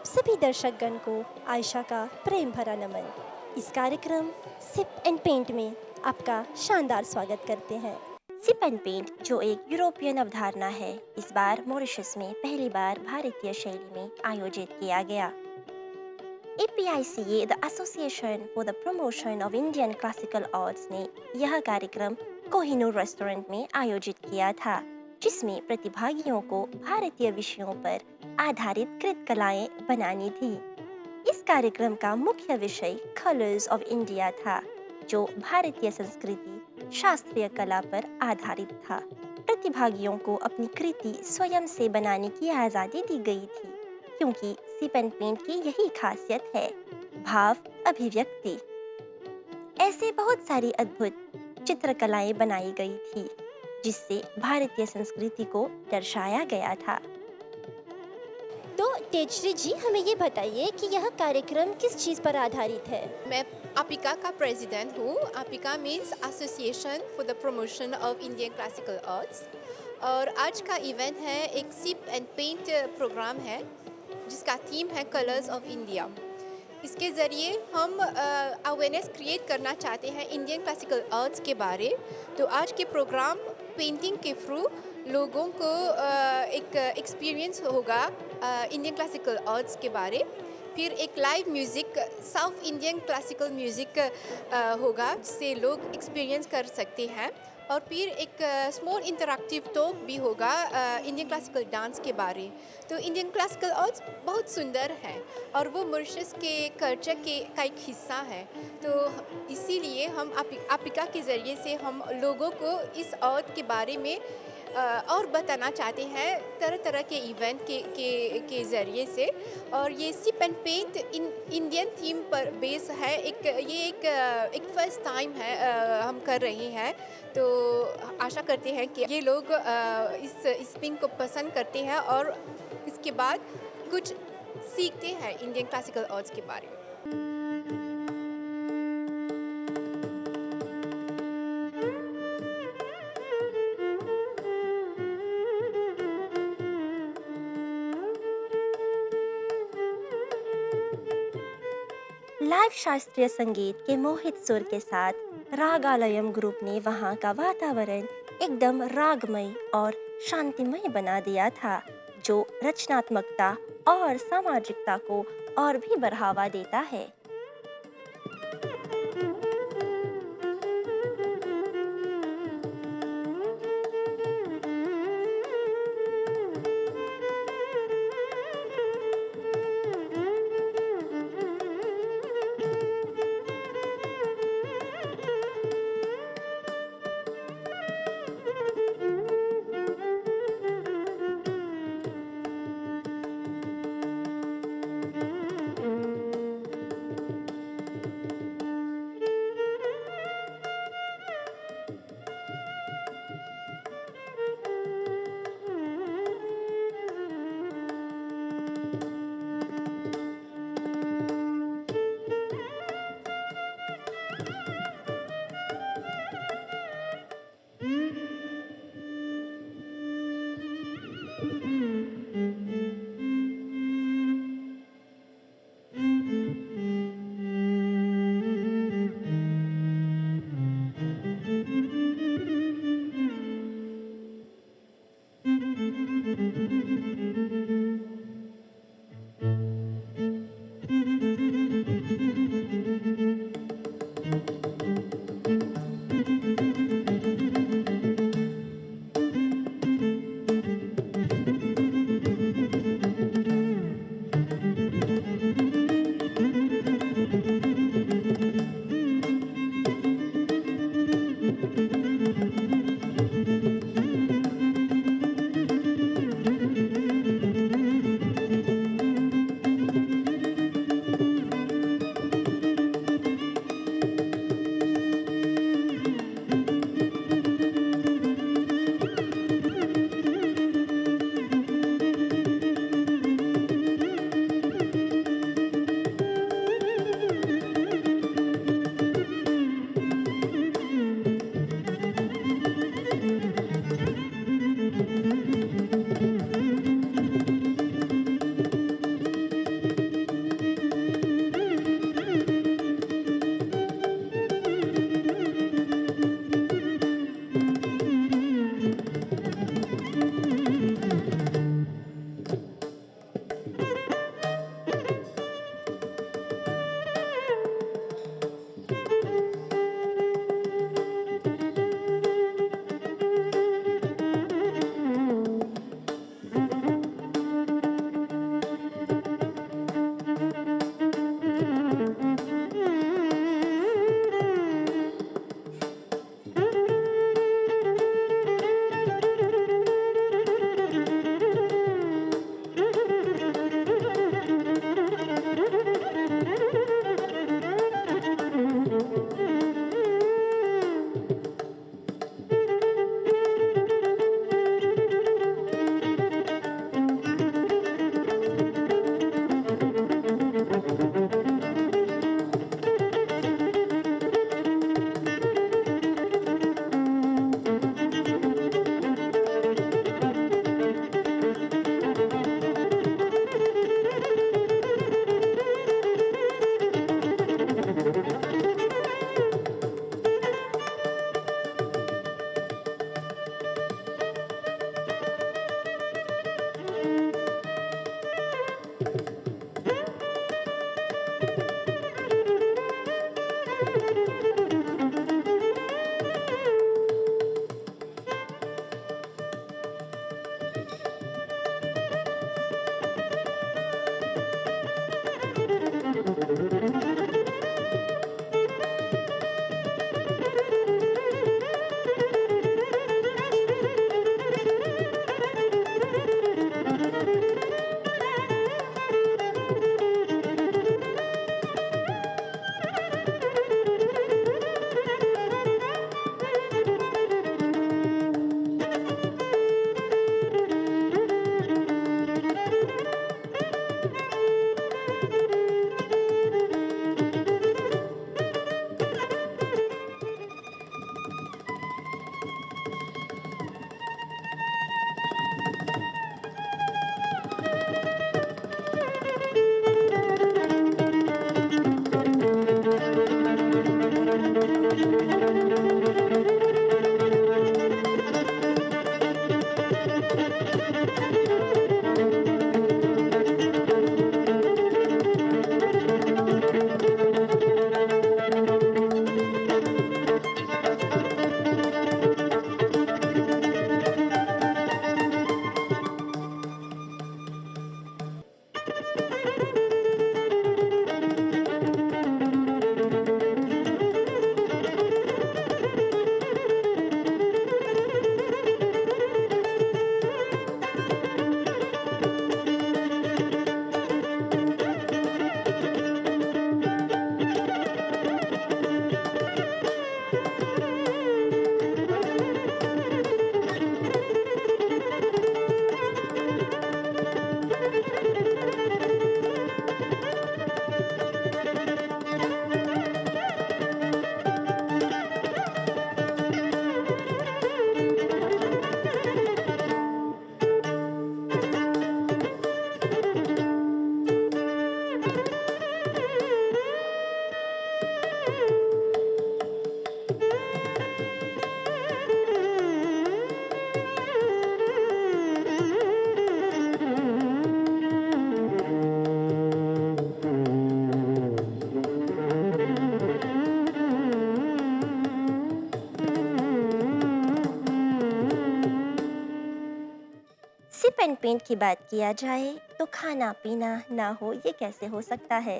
आप सभी दर्शकगण को आयशा का प्रेम भरा नमन। इस कार्यक्रम सिप एंड पेंट में आपका शानदार स्वागत करते हैं। सिप एंड पेंट जो एक यूरोपियन अवधारणा है, इस बार मॉरिशस में पहली बार भारतीय शैली में आयोजित किया गया। APICA, the association for the promotion of Indian classical arts ने यह कार्यक्रम कोहिनूर रेस्टोरेंट में आयोजित किया था, जिसमें प्रतिभागियों को भारतीय विषयों पर आधारित कृत कलाएं बनानी थी। इस कार्यक्रम का मुख्य विषय कलर्स ऑफ इंडिया था, जो भारतीय संस्कृति शास्त्रीय कला पर आधारित था। प्रतिभागियों को अपनी कृति स्वयं से बनाने की आज़ादी दी गई थी, क्योंकि सिप एंड पेंट की यही खासियत है, भाव अभिव्यक्ति। ऐसे बहुत सारी अद्भुत चित्रकलाएं बनाई गई थी, जिससे भारतीय संस्कृति को दर्शाया गया था। तो तेजश्री जी, हमें ये बताइए कि यह कार्यक्रम किस चीज़ पर आधारित है। मैं APICA का प्रेसिडेंट हूँ। APICA means association for the promotion of Indian classical arts. और आज का इवेंट है एक सिप एंड पेंट प्रोग्राम है, जिसका थीम है कलर्स ऑफ इंडिया। इसके ज़रिए हम अवेयरनेस क्रिएट करना चाहते हैं इंडियन क्लासिकल आर्ट्स के बारे। तो आज के प्रोग्राम पेंटिंग के थ्रू लोगों को एक एक्सपीरियंस होगा इंडियन क्लासिकल आर्ट्स के बारे। फिर एक live music, south Indian classical music होगा, जिससे लोग एक्सपीरियंस कर सकते हैं। और फिर एक स्मॉल इंटरैक्टिव टॉक भी होगा इंडियन क्लासिकल डांस के बारे। तो इंडियन क्लासिकल आर्ट्स बहुत सुंदर है और वो मॉरिशस के कल्चर का एक हिस्सा है। तो इसीलिए हम APICA के ज़रिए से हम लोगों को इस आर्ट के बारे में और बताना चाहते हैं तरह तरह के इवेंट के ज़रिए से। और ये sip and paint Indian theme पर बेस है। एक फर्स्ट टाइम है हम कर रहे हैं। तो आशा करते हैं कि ये लोग इस थिंग को पसंद करते हैं और इसके बाद कुछ सीखते हैं इंडियन क्लासिकल आर्ट्स के बारे में। लाइव शास्त्रीय संगीत के मोहित सुर के साथ रागालयम ग्रुप ने वहां का वातावरण एकदम रागमय और शांतिमय बना दिया था, जो रचनात्मकता और सामाजिकता को और भी बढ़ावा देता है। सिप एंड पेंट की बात किया जाए तो खाना पीना ना हो ये कैसे हो सकता है।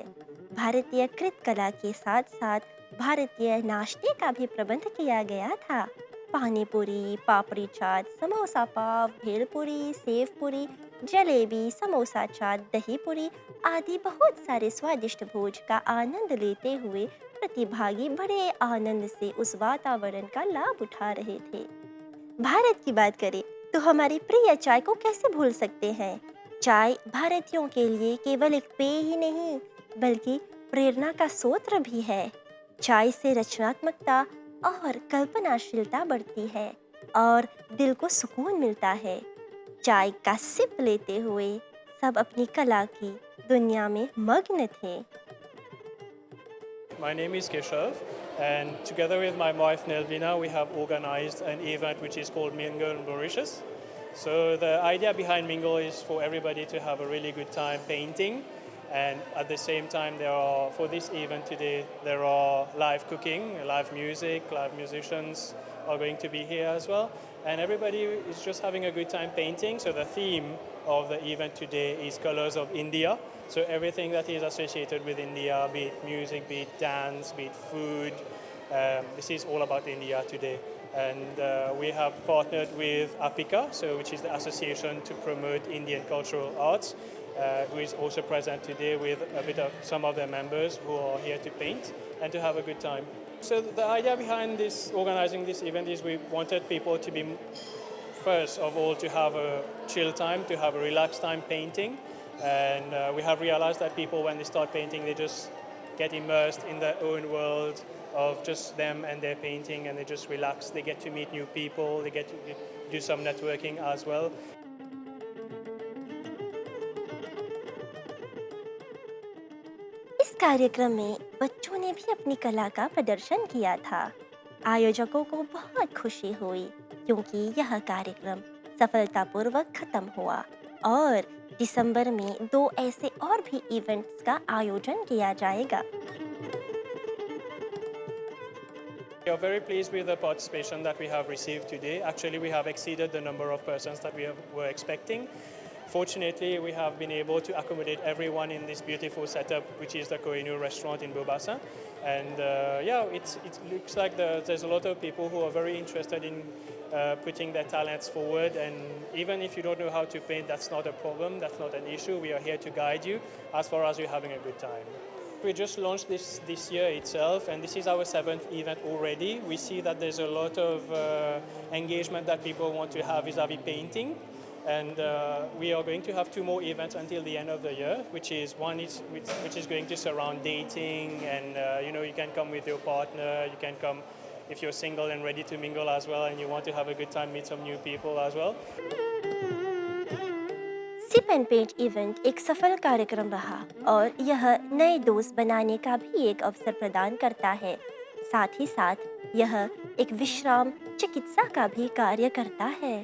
भारतीय कृत कला के साथ साथ भारतीय नाश्ते का भी प्रबंध किया गया था। पानी पूरी, पापड़ी चाट, समोसा पाव, भेलपुरी, सेव पूरी, जलेबी, समोसा चाट, दही पूरी आदि बहुत सारे स्वादिष्ट भोज का आनंद लेते हुए प्रतिभागी बड़े आनंद से उस वातावरण का लाभ उठा रहे थे। भारत की बात करें तो हमारी प्रिय चाय को कैसे भूल सकते हैं। चाय भारतीयों के लिए केवल एक पेय ही नहीं बल्कि प्रेरणा का स्रोत भी है। चाय से रचनात्मकता और कल्पनाशीलता बढ़ती है और दिल को सुकून मिलता है। चाय का सिप लेते हुए सब अपनी कला की दुनिया में मग्न थे। My name is Keshav, and together with my wife Nelvina, we have organized an event which is called Mingle in Mauritius. So the idea behind Mingle is for everybody to have a really good time painting, and at the same time, for this event today, there are live cooking, live music, live musicians are going to be here as well, and everybody is just having a good time painting. So the theme of the event today is Colors of India. So everything that is associated with India, be it music, be it dance, be it food, this is all about India today. And we have partnered with APICA, which is the Association to Promote Indian Cultural Arts, who is also present today with a bit of some of their members who are here to paint and to have a good time. So the idea behind organizing this event is we wanted people to be, first of all, to have a chill time, to have a relaxed time painting. And we have realized that people, when they start painting, they just get immersed in their own world of just them and their painting, and they just relax. They get to meet new people, they get to do some networking as well. इस कार्यक्रम में बच्चों ने भी अपनी कला का प्रदर्शन किया था। आयोजकों को बहुत खुशी हुई क्योंकि यह कार्यक्रम सफलतापूर्वक खत्म हुआ और दिसंबर में 2 ऐसे और भी इवेंट्स का आयोजन किया जाएगा। We are very pleased with the participation that we have received today. Actually, we have exceeded the number of persons that were expecting. Fortunately, we have been able to accommodate everyone in this beautiful setup, which is the Kohinoor restaurant in Bobassa. And it looks like there's a lot of people who are very interested in putting their talents forward. And even if you don't know how to paint, that's not a problem, that's not an issue. We are here to guide you as far as you're having a good time. We just launched this year itself, and this is our 7th event already. We see that there's a lot of engagement that people want to have vis-a-vis painting. And we are going to have 2 more events until the end of the year, which is going to surround dating, and you can come with your partner, you can come if you're single and ready to mingle as well, and you want to have a good time, meet some new people as well. Sip and paint event एक सफल कार्यक्रम रहा और यह नए दोस्त बनाने का भी एक अवसर प्रदान करता है। साथ ही साथ यह एक विश्राम चिकित्सा का भी कार्य करता है।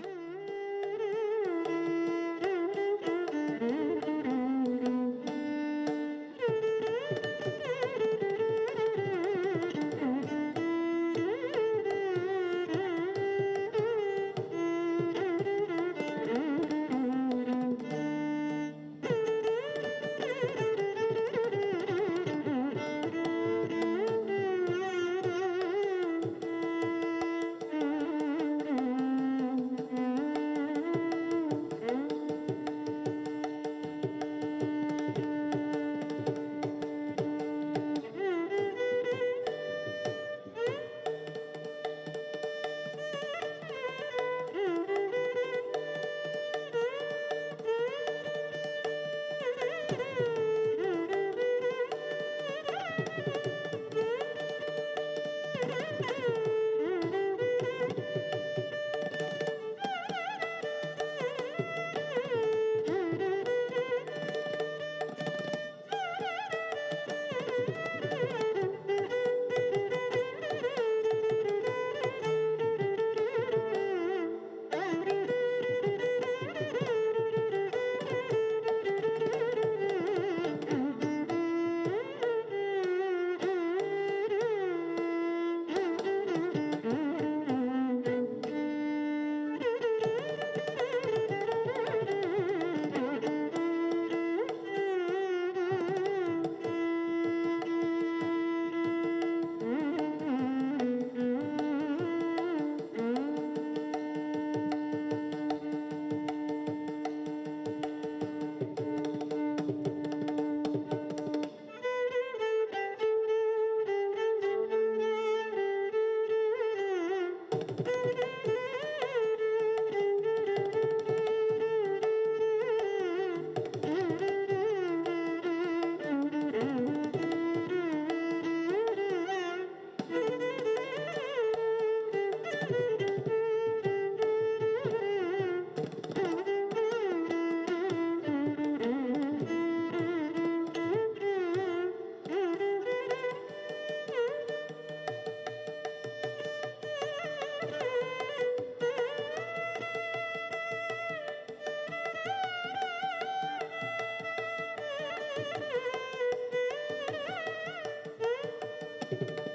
you.